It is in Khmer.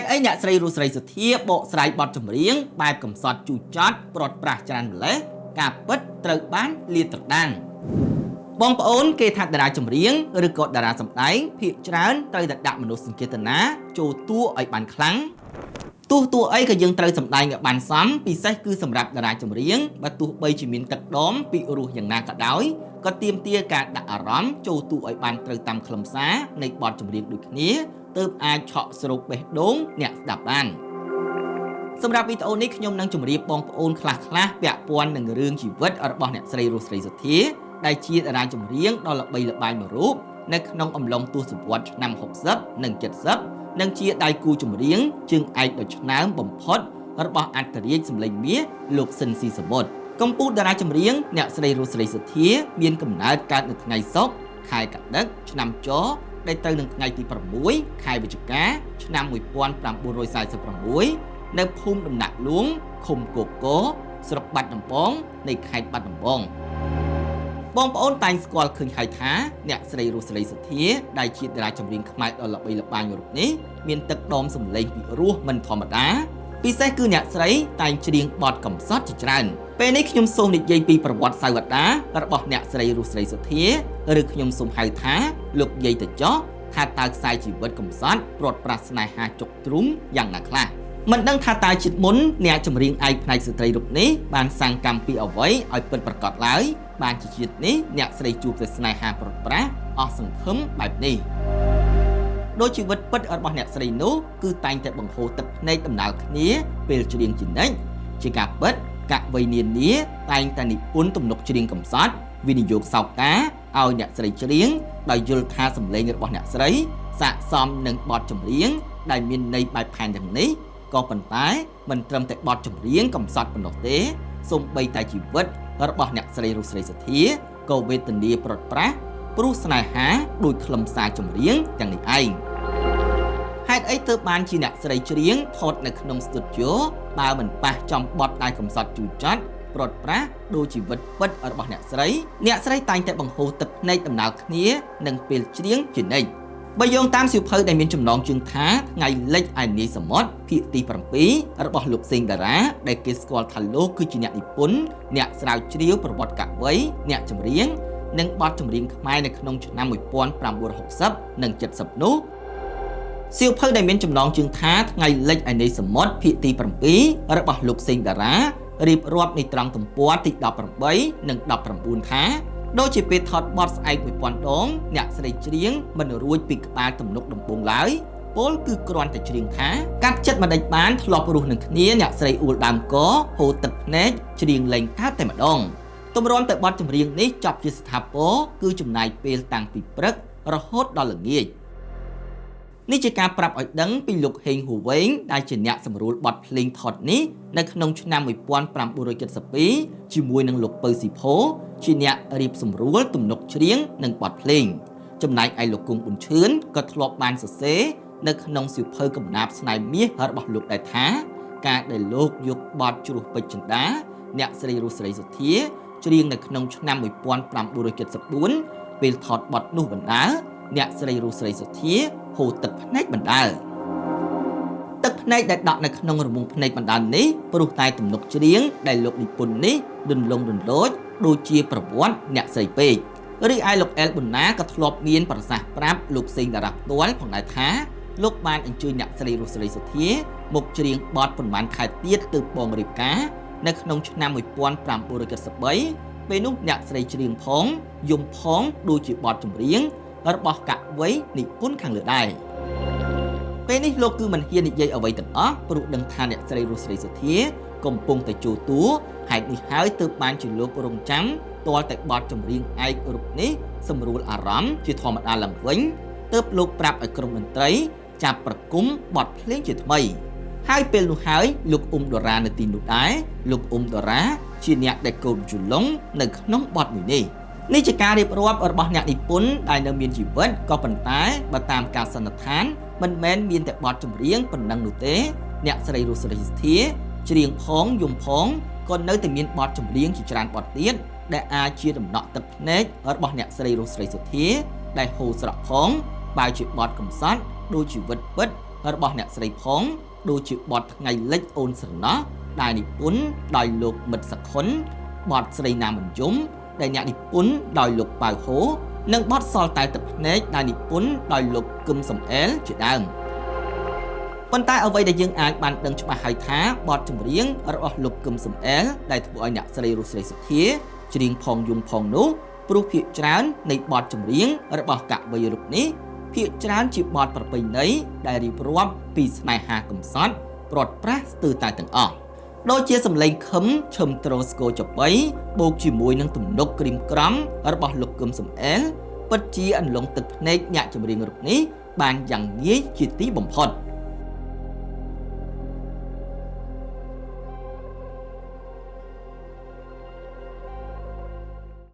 ตุអីអ្នកស្រីរស់ស្រីសុធាបកស្រាយបទចម្រៀងបែបកំសត់ជូរចត់ប្រត់ប្រាស់ច្រើនម្លេះការពិតត្រូវបានលាតត្រដាងបងប្អូនគេថាតារាចម្រៀងឬក៏តារាសម្ដែងភាគច្រើនត្រូវតែដាក់មនោសញ្ចេតនាចូលតួឲ្យបានខ្លាំងទោះតួអីក៏យើងត្រូវសម្ដែងឲ្យបានសមពិសេសគឺសម្រាប់តារាចម្រៀងបើទោះបីជាមានទឹកដមពីរោះយ៉ាងណាក៏ដោយក៏ទាមទារការដាក់អារម្មណ៍ចូលតួឲ្យបានត្រូវតាមខ្លឹមសារនៃបទចម្រៀងដូចគ្នាទើបអាចឆក់ស្រូបបេះដូងអ្នកស្ដាប់បានសម្រាប់វីដេអូនេះខ្ញុំនឹងជម្រាបបងប្អូនខ្លះៗពាក់ព័ន្ធនឹងរឿងជីវិតរបស់អ្នកស្រីរស់ស្រីសុធាដែលជាតារាចម្រៀងដ៏ល្បីល្បាញមួយរូបនៅក្នុងអំឡុងទសវត្សរ៍ឆ្នាំ60និង70និងជាដៃគូចម្រៀងជើងឯកដ៏ឆ្នើមបំផុតរបស់អន្តរាជសម្លេងមាសលោកស៊ិនស៊ីសមុទ្រកំពូលតារាចម្រៀងអ្នកស្រីរស់ស្រីសុធាមានកំណើតកើតនៅថ្ងៃសុក្រខែកត្តិកឆ្នាំចដែលត្រូវនឹងថ្ងៃទី6ខែវិច្ឆិកាឆ្នាំ1946នៅភូមិដំណាក់លួងឃុំគគរស្រុកបាត់ដំបងនៃខេត្តបាត់ដំបងបងប្អូនតែងស្គាល់ឃើញហើយថាអ្នកស្រីរស់ស្រីសុធាដែលជាតារាចម្រៀងខ្មែរដ៏ល្បីល្បាញរូបនេះមានទឹកដមសម្លេងពិរោះមិនធម្មតាពិសេសគឺអ្នកស្រីតែងច្រៀងបទកំសត់ជាច្រើនពេលនេះខ្ញុំសូមនិយាយពីប្រវត្តិសាវតារបស់អ្នកស្រីរស់ស្រីសុធាឬខ្ញុំសូមហៅថាលោកយាយតចោះថាតើខ្សែជីវិតកំសត់ព្រាត់ប្រាសស្នេហាចុកទ្រុំយ៉ាងណាខ្លះមិនដឹងថាតើជាតិមុនអ្នកចម្រៀងឯកផ្នែកស្ត្រីរូបនេះបានសាងកម្មពីអ្វីឲ្យពិតប្រាកដឡើយបានជាជាតិនេះអ្នកស្រីជួបតែស្នេហាព្រាត់ប្រាសអស់សង្ឃឹមបែបនេះដោយជីវិតពិតរបស់អ្នកស្រីនោះគឺតែងតែបង្ហូរទឹកភ្នែកដំណើរគ្នាពេលច្រៀងជានិច្ចជាការពិតកវីនានាតែងតែនិពន្ធទំនុកច្រៀងកំសត់វិនិយោគសោកការឲ្យអ្នកស្រីច្រៀងដោយយល់ថាសម្លេងរបស់អ្នកស្រីស័ក្តិសមនឹងបទចម្រៀងដែលមានន័យបែបផែនទាំងនេះក៏ប៉ុន្តែមិនត្រឹមតែបទចម្រៀងកំសត់ប៉ុណ្ណោះទេសូម្បីតែជីវិតរបស់អ្នកស្រីរស់ស្រីសុធាក៏វេទនាព្រាត់ប្រាសព្រោះស្នេហាដោយខ្លឹមសារចម្រៀងទាំងនេះឯងហេតុអីទើបបានជាអ្នកស្រីច្រៀងថតនៅក្នុងស្ទូឌីយោបើមិនប៉ះចំបទដែលកំសត់ជូរចត់ព្រាត់ប្រាសដោយជីវិតពិតរបស់អ្នកស្រីតែងតែបង្ហូរទឹកភ្នែកដំណើរគ្នានឹងពេលច្រៀងជានិច្ចបើយោងតាមសៀវភៅដែលមានចំណងជើងថាថ្ងៃលិចឯនាយសមុទ្រភាគទី7របស់លោកសេងតារាដែលគេស្គាល់ថាលោកគឺជាអ្នកនិពន្ធអ្នកស្រាវជ្រាវប្រវត្តិកវីអ្នកចម្រៀងនិងបទចម្រៀងខ្មែរនៅក្នុងឆ្នាំ1960និង70នោះសៀវភៅដែលមានចំណងជើងថាថ្ងៃលិចឯនាយសមុទ្រភាគទី7របស់លោកសេងតារារៀបរាប់នៃត្រង់ទំព័រទី18និង19ថាដូចជាពេលថតបទស្អែក1000ដងអ្នកស្រីច្រៀងមិនរួចពីក្បាលទំនុកដំបងឡើយពលគឺគ្រាន់តែច្រៀងថាកាត់ចិត្តមិនដេចបានធ្លាប់រស់នឹងគ្នាអ្នកស្រីអួលដើមកហូរទឹកភ្នែកច្រៀងលេងកើតតែម្ដងទម្រាំតែបទចម្រៀងនេះចប់ជាស្ថាពរគឺចំណាយពេលតាំងពីព្រឹករហូតដល់ល្ងាចនេះជាការប្រាប់ឲ្យដឹងពីលោកហេងហួរវែងដែលជាអ្នកសម្រួលបទភ្លេងថតនេះនៅក្នុងឆ្នាំ1972ជាមួយនឹងលោកពៅស៊ីផូជាអ្នករៀបសម្រួលទំនុកច្រៀងនិងបទភ្លេងចំណែកឯលោកគង់ប៊ុនឈឿនក៏ធ្លាប់បានសរសេរនៅក្នុងសៀវភៅកំណាព្យស្នេហ៍មាសរបស់លោកដែរថាការដែលលោកយកបទជ្រោះពេជ្រចិន្តាអ្នកស្រីរស់ស្រីសុធាច្រៀងនៅក្នុងឆ្នាំ1974ពេលថតបទនោះបណ្ដាអ្នកស្រីរស់ស្រីសុធាហូរទឹកភ្នែកបណ្ដាទឹកភ្នែកដែលដក់នៅក្នុងរមុងភ្នែកបណ្ដានេះព្រោះតែទំនុកច្រៀងដែលលោកនិពន្ធនេះដុនលងដុនលោចដូចជាប្រវត្តិអ្នកស្រីពេករីឯលោកអែលប៊ុនណាក៏ធ្លាប់មានប្រសាសន៍ប្រាប់លោកសេងតារាផ្ទាល់ផងដែរថាលោកបានអញ្ជើញអ្នកស្រីរស់ស្រីសុធាមកច្រៀងបទប៉ុន្មានខែទៀតទើបបងរៀបការនៅក្នុងឆ្នាំ1973ពេលនោះអ្នកស្រីច្រៀងផងយំផងដូចជាបទចម្រៀងរបស់កវីនិពន្ធខាងលើដែរពេលនេះលោកគឺមិនហ៊ាននិយាយអ្វីទាំងអស់ព្រោះដឹងថាអ្នកស្រីរស់ស្រីសុធាកំពុងតែជួតួហេតុនេះហើយទើបបានជាលោករងចាំទាល់តែបទចម្រៀងឯករូបនេះសម្រួលអារម្មណ៍ជាធម្មតាឡើងវិញទើបលោកប្រាប់ឲ្យក្រុមតន្ត្រីចាប់ប្រគំបទភ្លេងជាថ្មីហើយពេលនោះហើយលោកអ៊ុំដុរានៅទីនោះដែរលោកអ៊ុំដុរាជាអ្នកដែលកូនជលុងនៅក្នុងបទមួយនេះជាការរៀបរាប់របស់អ្នកនិពន្ធដែលនៅមានជីវិតក៏ប៉ុន្តែបើតាមការសន្និដ្ឋានមិនមែនមានតែបទចម្រៀងប៉ុណ្ណឹងនោះទេអ្នកស្រីរស់ស្រីសុធាច្រៀងផងយំផងក៏នៅតែមានបទចម្រៀងជាច្រើនបទទៀតដែលអាចជាដំណក់ទឹកភ្នែករបស់អ្នកស្រីរស់ស្រីសុធាដែលហូរស្រក់ផងបើជាបទកំសត់ដូចជីវិតពិត របស់អ្នកស្រីផងដូចជាបទថ្ងៃលិចអូនស្រណោះដែលនិពន្ធដោយលោកមិត្តសខុនបទស្រីណាមិនយំដែលអ្នកនិពន្ធដោយលោកប៉ៅហូនិងបទសល់តែទឹកភ្នែកដែលនិពន្ធដោយលោកគឹមសំអែលជាដើមប៉ុន្តែអ្វីដែលយើងអាចបានដឹងច្បាស់ហើយថាបទចម្រៀងរបស់លោកគឹមសំអែលដែលធ្វើឲ្យអ្នកស្រីរស់សេរីសុទ្ធាច្រៀងផងយំផងនោះព្រោះភាគច្រើននៃបទចម្រៀងរបស់កវីរូបនេះភាគច្រើនជាបទប្រពៃណីដែលរៀបរាប់ពីស្នេហាកំសត់ព្រាត់ប្រាសស្ទើរតែទាំងអស់ដូចជាសម្លេងខឹមឈឹមត្រូស្គរចបីបូកជាមួយនឹងទំនុកក្រៀមក្រំរបស់លោកគឹមសំអែលពិតជាអន្លង់ទឹកភ្នែកអ្នកចម្រៀងរូបនេះបានយ៉ាងងាយជាទីបំផុត